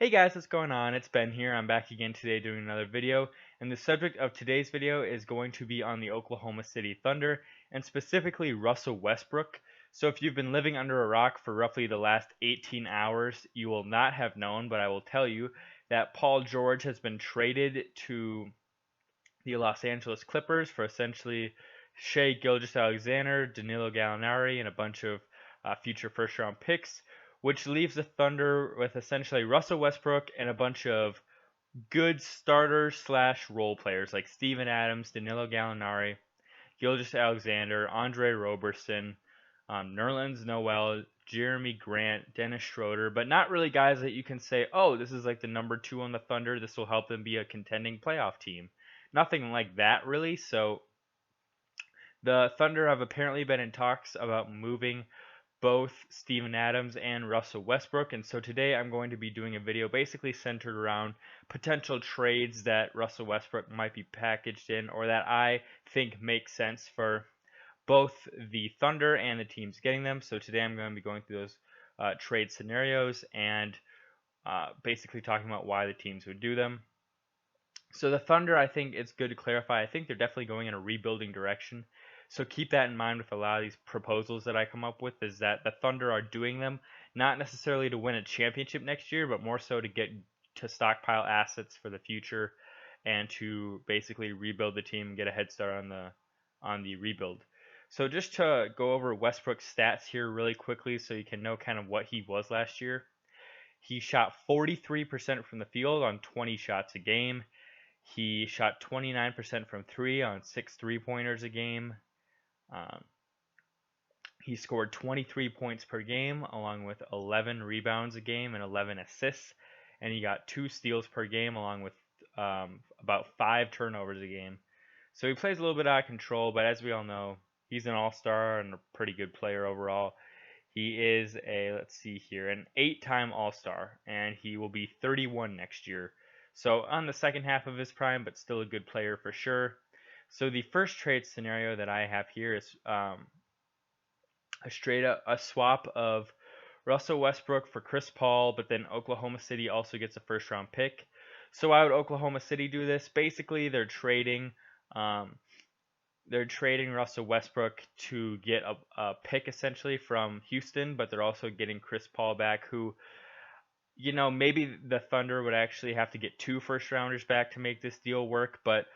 Hey guys, what's going on? It's Ben here. I'm back again today doing another video, and the subject of today's video is going to be on the Oklahoma City Thunder, and specifically Russell Westbrook. So if you've been living under a rock for roughly the last 18 hours, you will not have known, but I will tell you that Paul George has been traded to the Los Angeles Clippers for essentially Shea Gilgeous-Alexander, Danilo Gallinari, and a bunch of future first-round picks, which leaves the Thunder with essentially Russell Westbrook and a bunch of good starters slash role players like Steven Adams, Danilo Gallinari, Gilgeous-Alexander, Andre Roberson, Nerlens Noel, Jeremy Grant, Dennis Schroeder, but not really guys that you can say, oh, this is like the number two on the Thunder. This will help them be a contending playoff team. Nothing like that, really. So the Thunder have apparently been in talks about moving both Steven Adams and Russell Westbrook. And so today I'm going to be doing a video basically centered around potential trades that Russell Westbrook might be packaged in or that I think make sense for both the Thunder and the teams getting them. So today I'm going to be going through those trade scenarios and basically talking about why the teams would do them. So the Thunder, I think it's good to clarify. I think they're definitely going in a rebuilding direction. So keep that in mind with a lot of these proposals that I come up with, is that the Thunder are doing them not necessarily to win a championship next year, but more so to get to stockpile assets for the future and to basically rebuild the team and get a head start on the rebuild. So just to go over Westbrook's stats here really quickly so you can know kind of what he was last year. He shot 43% from the field on 20 shots a game. He shot 29% from three on 6 3-pointers a game. He scored 23 points per game, along with 11 rebounds a game and 11 assists. And he got 2 steals per game, along with about 5 turnovers a game. So he plays a little bit out of control, but as we all know, he's an all-star and a pretty good player overall. He is let's see here, an 8-time all-star, and he will be 31 next year. So on the second half of his prime, but still a good player for sure. So the first trade scenario that I have here is a swap of Russell Westbrook for Chris Paul, but then Oklahoma City also gets a first round pick. So why would Oklahoma City do this? Basically, they're trading Russell Westbrook to get a pick essentially from Houston, but they're also getting Chris Paul back, who, you know, maybe the Thunder would actually have to get 2 first rounders back to make this deal work, but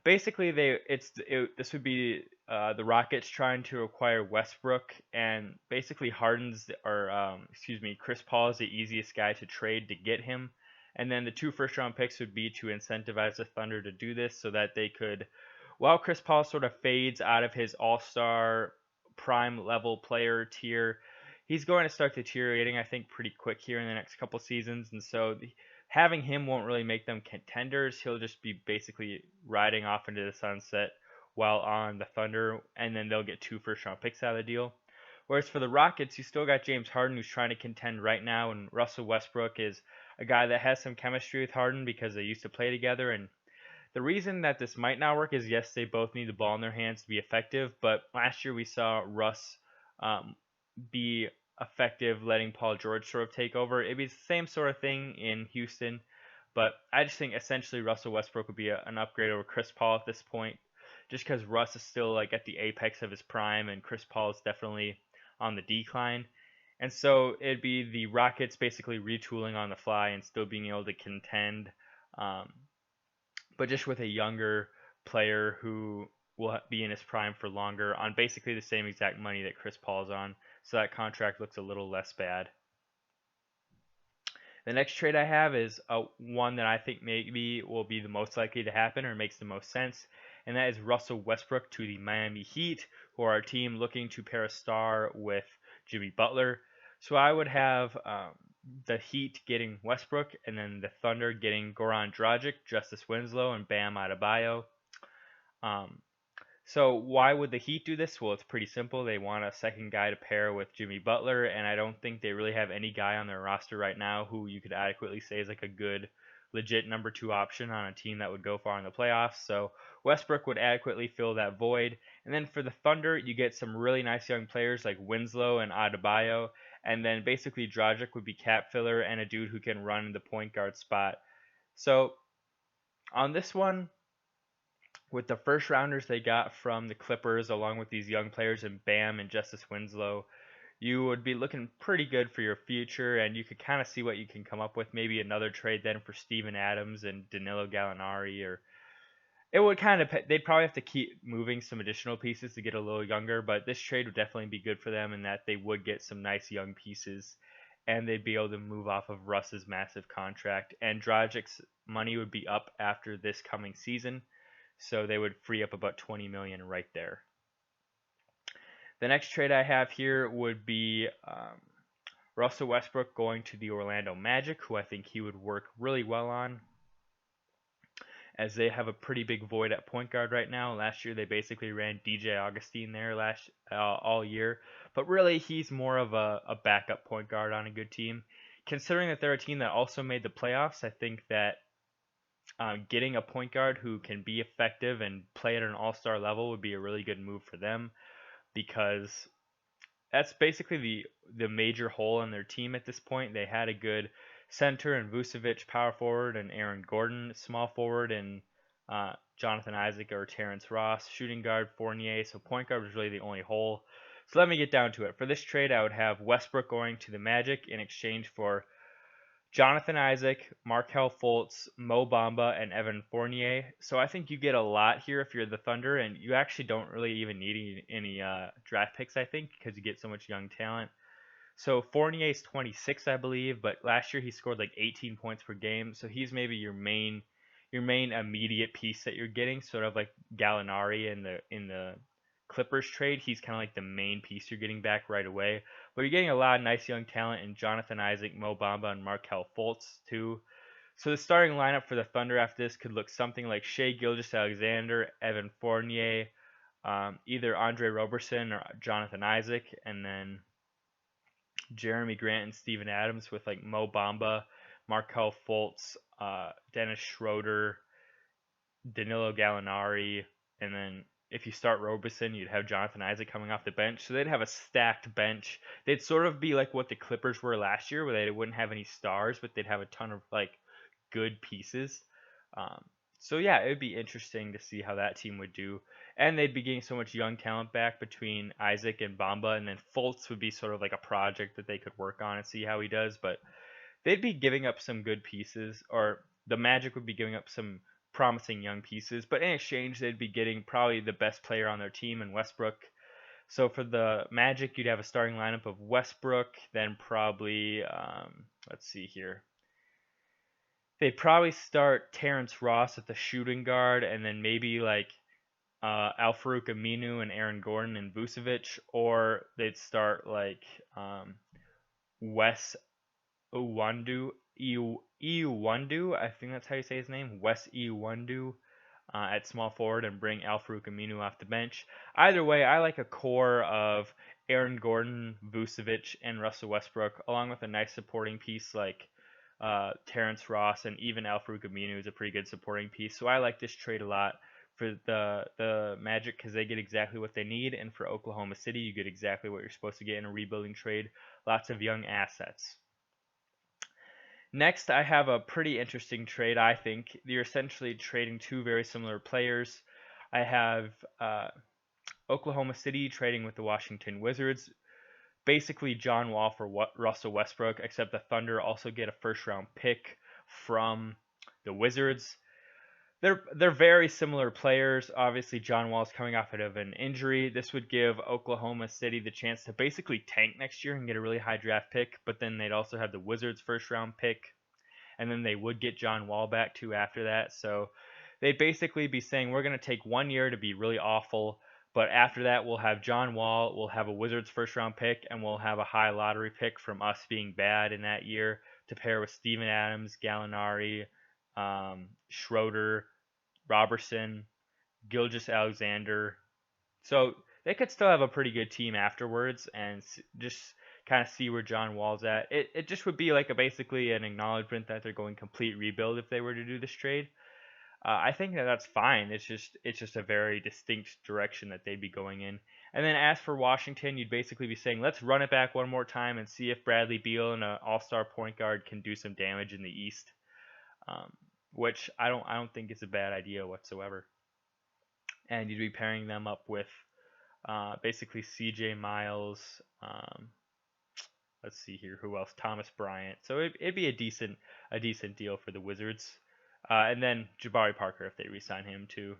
basically this would be the Rockets trying to acquire Westbrook, and basically Chris Paul is the easiest guy to trade to get him, and then the 2 first round picks would be to incentivize the Thunder to do this so that they could, while Chris Paul sort of fades out of his all-star prime level player tier, he's going to start deteriorating, I think, pretty quick here in the next couple seasons, and so having him won't really make them contenders. He'll just be basically riding off into the sunset while on the Thunder, and then they'll get 2 first-round picks out of the deal. Whereas for the Rockets, you still got James Harden, who's trying to contend right now, and Russell Westbrook is a guy that has some chemistry with Harden because they used to play together. And the reason that this might not work is, yes, they both need the ball in their hands to be effective, but last year we saw Russ be effective letting Paul George sort of take over. It'd be the same sort of thing in Houston, but I just think essentially Russell Westbrook would be an upgrade over Chris Paul at this point, just because Russ is still like at the apex of his prime and Chris Paul is definitely on the decline. And so it'd be the Rockets basically retooling on the fly and still being able to contend, but just with a younger player who will be in his prime for longer on basically the same exact money that Chris Paul's on. So that contract looks a little less bad. The next trade I have is one that I think maybe will be the most likely to happen or makes the most sense, and that is Russell Westbrook to the Miami Heat, who are a team looking to pair a star with Jimmy Butler. So I would have the Heat getting Westbrook, and then the Thunder getting Goran Dragic, Justice Winslow, and Bam Adebayo. So why would the Heat do this? Well, it's pretty simple. They want a second guy to pair with Jimmy Butler, and I don't think they really have any guy on their roster right now who you could adequately say is like a good, legit number 2 option on a team that would go far in the playoffs. So Westbrook would adequately fill that void. And then for the Thunder, you get some really nice young players like Winslow and Adebayo, and then basically Dragic would be cap filler and a dude who can run the point guard spot. So on this one, with the first rounders they got from the Clippers, along with these young players in Bam and Justice Winslow, you would be looking pretty good for your future, and you could kind of see what you can come up with. Maybe another trade then for Steven Adams and Danilo Gallinari, or it would kind of they'd probably have to keep moving some additional pieces to get a little younger, but this trade would definitely be good for them in that they would get some nice young pieces, and they'd be able to move off of Russ's massive contract, and Dragic's money would be up after this coming season, so they would free up about 20 million right there. The next trade I have here would be Russell Westbrook going to the Orlando Magic, who I think he would work really well on, as they have a pretty big void at point guard right now. Last year they basically ran DJ Augustine there all year, but really he's more of a backup point guard on a good team. Considering that they're a team that also made the playoffs, I think that getting a point guard who can be effective and play at an all-star level would be a really good move for them, because that's basically the major hole in their team at this point. They had a good center and Vucevic power forward, and Aaron Gordon small forward, and Jonathan Isaac or Terrence Ross shooting guard, Fournier. So point guard was really the only hole. So let me get down to it. For this trade, I would have Westbrook going to the Magic in exchange for Jonathan Isaac, Markelle Fultz, Mo Bamba, and Evan Fournier. So I think you get a lot here if you're the Thunder, and you actually don't really even need any draft picks, I think, because you get so much young talent. So Fournier's 26, I believe, but last year he scored like 18 points per game, so he's maybe your main immediate piece that you're getting, sort of like Gallinari in the Clippers trade. He's kind of like the main piece you're getting back right away. But you're getting a lot of nice young talent in Jonathan Isaac, Mo Bamba, and Markelle Fultz too. So the starting lineup for the Thunder after this could look something like Shai Gilgeous-Alexander, Evan Fournier, either Andre Roberson or Jonathan Isaac, and then Jeremy Grant and Steven Adams with like Mo Bamba, Markelle Fultz, Dennis Schroeder, Danilo Gallinari, and then if you start Roberson, you'd have Jonathan Isaac coming off the bench. So they'd have a stacked bench. They'd sort of be like what the Clippers were last year, where they wouldn't have any stars, but they'd have a ton of like good pieces. So yeah, it would be interesting to see how that team would do. And they'd be getting so much young talent back between Isaac and Bamba, and then Fultz would be sort of like a project that they could work on and see how he does. But they'd be giving up some good pieces, or the Magic would be giving up some promising young pieces, but in exchange they'd be getting probably the best player on their team in Westbrook. So for the Magic, you'd have a starting lineup of Westbrook, then probably let's see here. They'd probably start Terrence Ross at the shooting guard, and then maybe like Al-Farouq Aminu and Aaron Gordon and Vucevic, or they'd start like Wes Iwundu, Iwundu, I think that's how you say his name, Wes Iwundu, at small forward, and bring Al-Farouq Aminu off the bench. Either way, I like a core of Aaron Gordon, Vucevic, and Russell Westbrook, along with a nice supporting piece like Terrence Ross, and even Al-Farouq Aminu is a pretty good supporting piece. So I like this trade a lot for the Magic, because they get exactly what they need, and for Oklahoma City, you get exactly what you're supposed to get in a rebuilding trade. Lots of young assets. Next, I have a pretty interesting trade, I think. You're essentially trading two very similar players. I have Oklahoma City trading with the Washington Wizards. Basically, John Wall for Russell Westbrook, except the Thunder also get a first-round pick from the Wizards. They're very similar players. Obviously, John Wall's coming off of an injury. This would give Oklahoma City the chance to basically tank next year and get a really high draft pick, but then they'd also have the Wizards' first-round pick, and then they would get John Wall back too after that. So they'd basically be saying, we're going to take 1 year to be really awful, but after that we'll have John Wall, we'll have a Wizards first-round pick, and we'll have a high lottery pick from us being bad in that year to pair with Steven Adams, Gallinari, Schroeder, Roberson, Gilgeous-Alexander. So they could still have a pretty good team afterwards, and just kind of see where John Wall's at. It just would be like basically an acknowledgement that they're going complete rebuild if they were to do this trade. I think that that's fine. It's just a very distinct direction that they'd be going in. And then as for Washington, you'd basically be saying, let's run it back one more time and see if Bradley Beal and an all-star point guard can do some damage in the East, um, which I don't think is a bad idea whatsoever. And you'd be pairing them up with basically C.J. Miles. Let's see here, who else? Thomas Bryant. So it'd be a decent deal for the Wizards. And then Jabari Parker if they re-sign him too.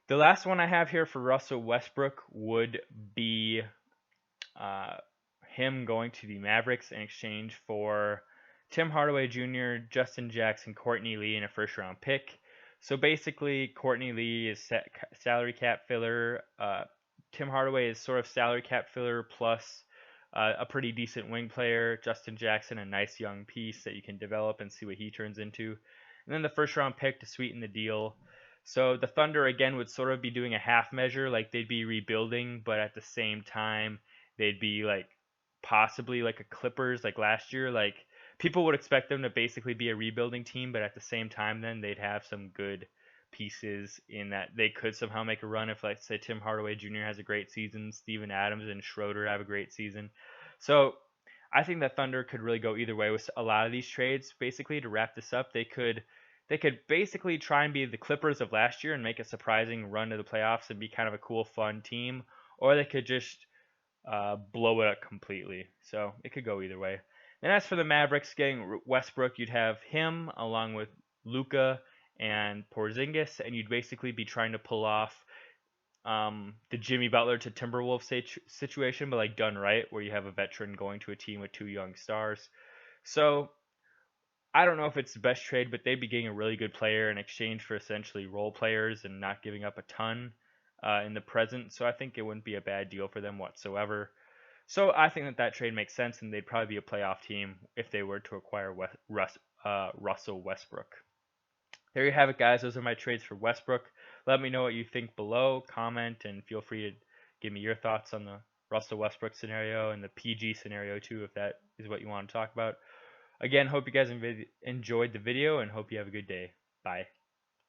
The last one I have here for Russell Westbrook would be uh, him going to the Mavericks in exchange for Tim Hardaway Jr., Justin Jackson, Courtney Lee, and a first-round pick. So basically, Courtney Lee is salary cap filler. Tim Hardaway is sort of salary cap filler plus a pretty decent wing player. Justin Jackson, a nice young piece that you can develop and see what he turns into. And then the first-round pick to sweeten the deal. So the Thunder, again, would sort of be doing a half measure, like they'd be rebuilding, but at the same time, they'd be like possibly like a Clippers like last year. Like people would expect them to basically be a rebuilding team, but at the same time, then they'd have some good pieces in that they could somehow make a run if, like, say, Tim Hardaway Jr. has a great season, Steven Adams and Schroeder have a great season. So I think that Thunder could really go either way with a lot of these trades. Basically, to wrap this up, they could basically try and be the Clippers of last year and make a surprising run to the playoffs and be kind of a cool, fun team, or they could just blow it up completely. So it could go either way. And as for the Mavericks getting Westbrook, you'd have him along with Luka and Porzingis, and you'd basically be trying to pull off the Jimmy Butler to Timberwolves situation, but like done right, where you have a veteran going to a team with two young stars. So I don't know if it's the best trade, but they'd be getting a really good player in exchange for essentially role players and not giving up a ton in the present. So I think it wouldn't be a bad deal for them whatsoever. So I think that trade makes sense, and they'd probably be a playoff team if they were to acquire Russell Westbrook. There you have it, guys. Those are my trades for Westbrook. Let me know what you think below. Comment, and feel free to give me your thoughts on the Russell Westbrook scenario and the PG scenario too, if that is what you want to talk about. Again, hope you guys enjoyed the video and hope you have a good day. Bye.